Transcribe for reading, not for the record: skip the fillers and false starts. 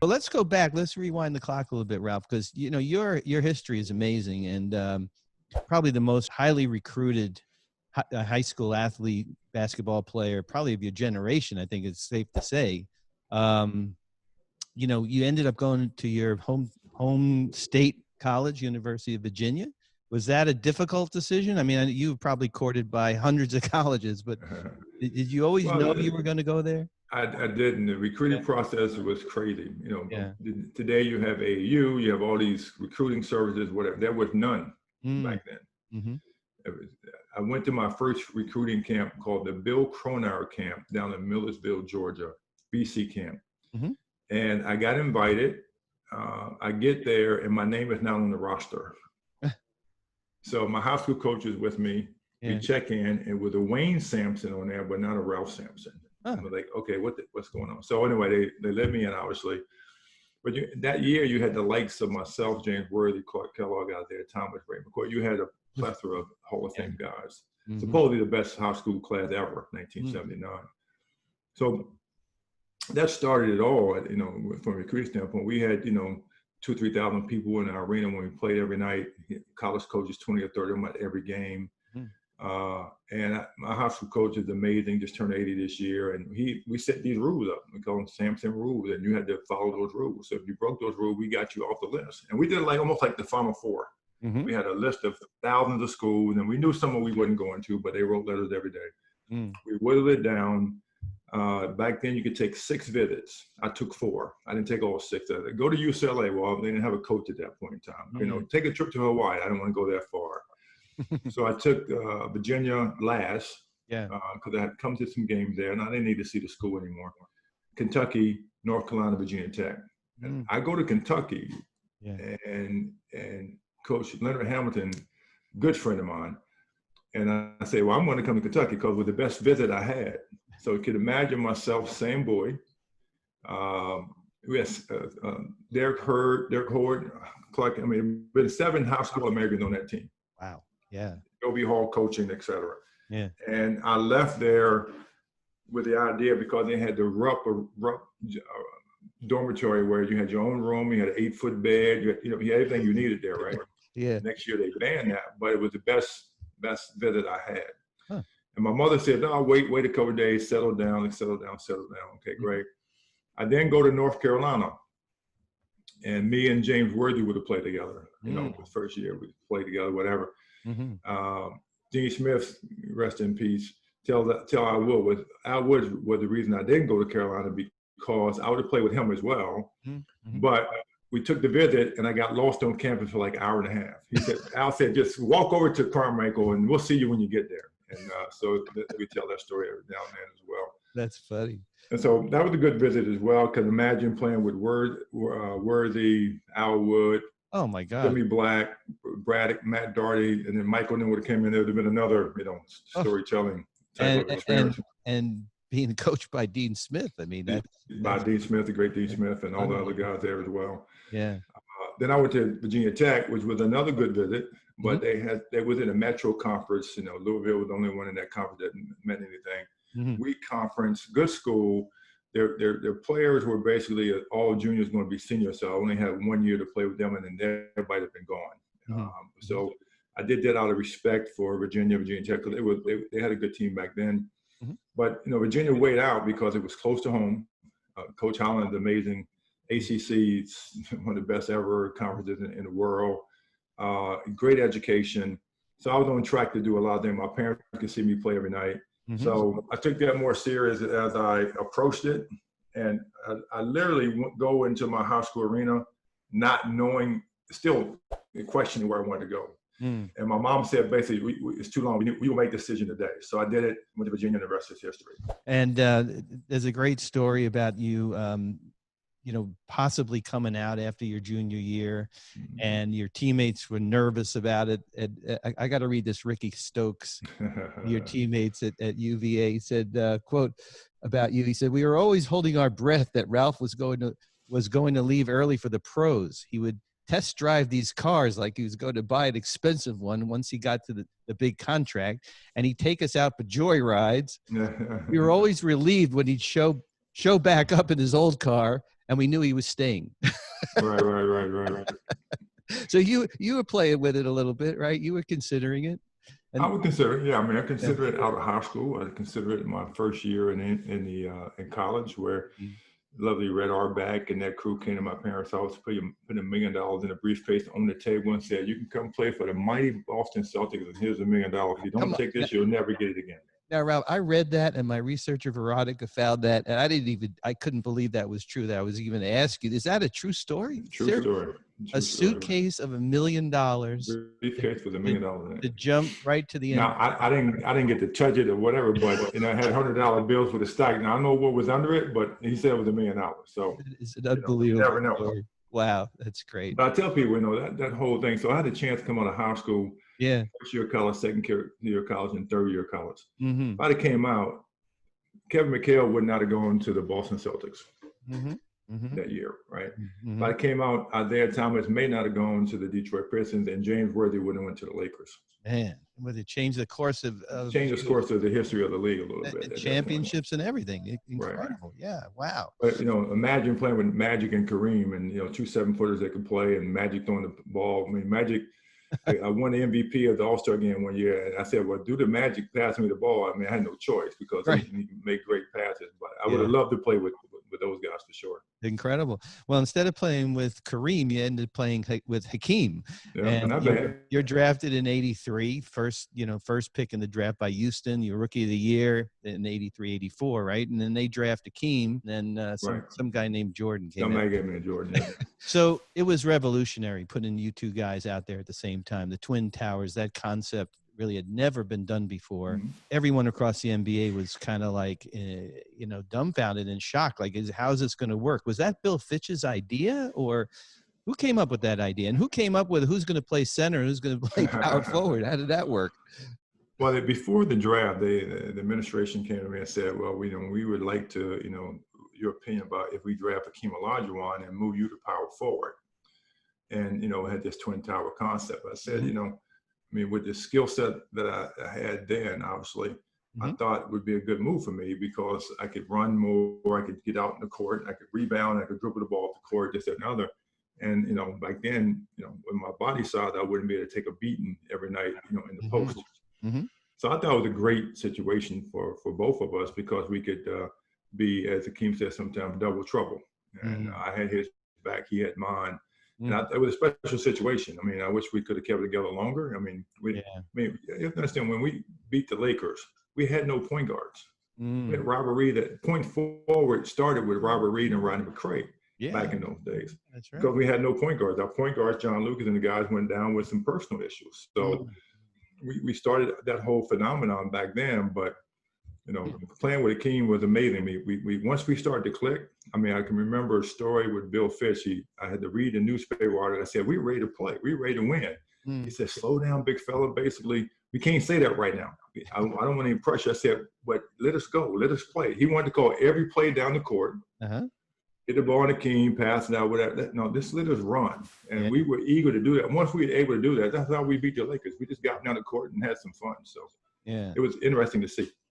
Well, let's go back. Let's rewind the clock a little bit, Ralph, because you know your history is amazing, and probably the most highly recruited high school athlete, basketball player, probably of your generation. I think it's safe to say. Um, you know, you ended up going to your home state college, University of Virginia. Was that a difficult decision? I mean, you were probably courted by hundreds of colleges, but did you always know you were going to go there? I didn't. The recruiting process was crazy. You know, today you have AAU, you have all these recruiting services, whatever. There was none back then. I went to my first recruiting camp called the Bill Cronauer Camp down in Millersville, Georgia, BC camp. And I got invited. I get there and my name is not on the roster. So my high school coach is with me. We check in and with a Wayne Sampson on there, but not a Ralph Sampson. I'm like, okay, what's going on? So anyway, they let me in, obviously. But that year, you had the likes of myself, James Worthy, Clark Kellogg out there, Thomas Ray McCoy. You had a plethora of Hall of Fame guys. Supposedly the best high school class ever, 1979. So that started it all, you know, from a recruiting standpoint. We had, you know, 2,000 or 3,000 people in our arena when we played every night. College coaches, 20 or 30 of them at every game. And my high school coach is amazing, just turned 80 this year. And we set these rules up. We call them Sampson rules, and you had to follow those rules. So if you broke those rules, we got you off the list. And we did like almost like the Final Four. We had a list of thousands of schools, and we knew some of we wasn't going to, but they wrote letters every day. We whittled it down. Back then, you could take 6 visits. I took 4. I didn't take all 6. Go to UCLA. Well, they didn't have a coach at that point in time. You know, take a trip to Hawaii. I didn't want to go that far. So I took Virginia last because I had come to some games there, and I didn't need to see the school anymore. Kentucky, North Carolina, Virginia Tech. And I go to Kentucky, and Coach Leonard Hamilton, good friend of mine, and I say, well, I'm going to come to Kentucky because it was the best visit I had. So you could imagine myself, same boy. We had Derek Horde, Clark. I mean, been 7 high school Americans on that team. Wow. Yeah. Obie Hall coaching, et cetera. Yeah. And I left there with the idea because they had the rough dormitory where you had your own room, you had an 8-foot bed, you had everything you needed there, right? Next year they banned that, but it was the best visit I had. And my mother said, no, wait a couple of days, settle down. Okay, great. I then go to North Carolina, and me and James Worthy would have played together. You know, the first year we played together, whatever. Dean Smith, rest in peace, tell Al Wood was the reason I didn't go to Carolina, because I would have played with him as well. But we took the visit, and I got lost on campus for like an hour and a half. He said, Al said, just walk over to Carmichael, and we'll see you when you get there. And so we tell that story every now and then as well. That's funny. And so that was a good visit as well, because imagine playing with Worthy, Al Wood. Oh my God. Jimmy Black, Braddock, Matt Doherty, and then Michael then would have came in there. There would have been another, you know, storytelling type of experience. And being coached by Dean Smith. I mean, by Dean Smith, the great Dean Smith, and all the other guys there as well. Yeah. Then I went to Virginia Tech, which was another good visit, but they was in a metro conference. You know, Louisville was the only one in that conference that meant anything. Weak conference, good school. Their players were basically all juniors going to be seniors, so I only had 1 year to play with them, and then everybody had been gone. So I did that out of respect for Virginia Tech, because they had a good team back then. But you know, Virginia weighed out because it was close to home. Coach Holland's amazing. ACC, one of the best ever conferences in the world. Great education. So I was on track to do a lot of them. My parents could see me play every night. So I took that more serious as I approached it. And I literally go into my high school arena not knowing, still questioning where I wanted to go. And my mom said, basically, it's too long. We will make a decision today. So I did it, went to Virginia, and the rest is history. And there's a great story about you, you know, possibly coming out after your junior year, and your teammates were nervous about it. And I got to read this. Ricky Stokes, your teammates at UVA, he said, quote about you. He said, "We were always holding our breath that Ralph was going to leave early for the pros. He would test drive these cars like he was going to buy an expensive one once he got to the big contract, and he'd take us out for joy rides. We were always relieved when he'd show back up in his old car and we knew he was staying. Right. So you were playing with it a little bit, right? You were considering it. And I would consider it. Yeah, I mean, I consider it out of high school. I consider it my first year in college, where lovely Red Auerbach and that crew came to my parents' house, put $1 million in a briefcase on the table and said, "You can come play for the mighty Boston Celtics, and here's $1 million. If you don't take this, you'll never get it again." Now, Ralph, I read that, and my researcher Veronica found that, and I couldn't believe that was true. That I was even ask you, is that a true story? True story. A suitcase of $1 million. Briefcase with $1 million in it. To jump right to the end. Now, I didn't get to touch it or whatever, but I had $100 bills for the stock. Now I don't know what was under it, but he said it was $1 million. So it's an unbelievable. You never know. Story. Wow, that's great. But I tell people, that whole thing. So I had a chance to come out of high school. Yeah. First year of college, second year of college, and third year of college. Mm-hmm. If I came out, Kevin McHale would not have gone to the Boston Celtics that year, right? If I came out, Isaiah Thomas may not have gone to the Detroit Pistons, and James Worthy wouldn't have went to the Lakers. Man, would it change the course of the history of the league a little bit. Championships and everything. Incredible. Right. Yeah. Wow. But imagine playing with Magic and Kareem, and 2 7-footers that could play, and Magic throwing the ball. I mean, Magic. I won the MVP of the All-Star game one year, and I said, "Well, do the Magic pass me the ball?" I mean, I had no choice because he can make great passes. But I would have loved to play with those guys for sure. Incredible. Well, instead of playing with Kareem, you ended up playing with Hakeem. Yeah, and you're drafted in '83, first pick in the draft by Houston. You're Rookie of the Year in '83, '84, right? And then they draft Hakeem. And then some guy named Jordan came. Somebody gave me a Jordan. Yeah. So it was revolutionary putting you two guys out there at the same time. The Twin Towers, that concept really had never been done before. Everyone across the NBA was kind of like, dumbfounded and shocked. Like, how's this going to work? Was that Bill Fitch's idea, or who came up with that idea? And who came up with who's going to play center and who's going to play power forward? How did that work? Well, before the draft, the administration came to me and said, "Well, we would like to, your opinion about if we draft Hakeem Olajuwon and move you to power forward." And, had this Twin Tower concept. I said, with the skill set that I had then, obviously, I thought it would be a good move for me because I could run more, I could get out in the court, I could rebound, I could dribble the ball off the court, this, that, and other. And, back then, with my body size, I wouldn't be able to take a beating every night, in the post. So I thought it was a great situation for both of us because we could be, as Hakeem said sometimes, double trouble. And I had his back, he had mine. And it was a special situation. I mean, I wish we could have kept it together longer. I mean, you have to understand, when we beat the Lakers, we had no point guards. We had Robert Reed. That point forward started with Robert Reed and Rodney McCray back in those days. That's right. Because we had no point guards. Our point guards, John Lucas and the guys, went down with some personal issues. So we started that whole phenomenon back then. But playing with Hakeem was amazing. We once we started to click, I mean, I can remember a story with Bill Fitch. I had to read the newspaper article. I said, "We're ready to play. We're ready to win." He said, "Slow down, big fella. Basically, we can't say that right now. I don't want any pressure." I said, "But let us go. Let us play." He wanted to call every play down the court. Hit the ball on Hakeem, pass it out, whatever. No, just let us run. And we were eager to do that. Once we were able to do that, that's how we beat the Lakers. We just got down the court and had some fun. So it was interesting to see.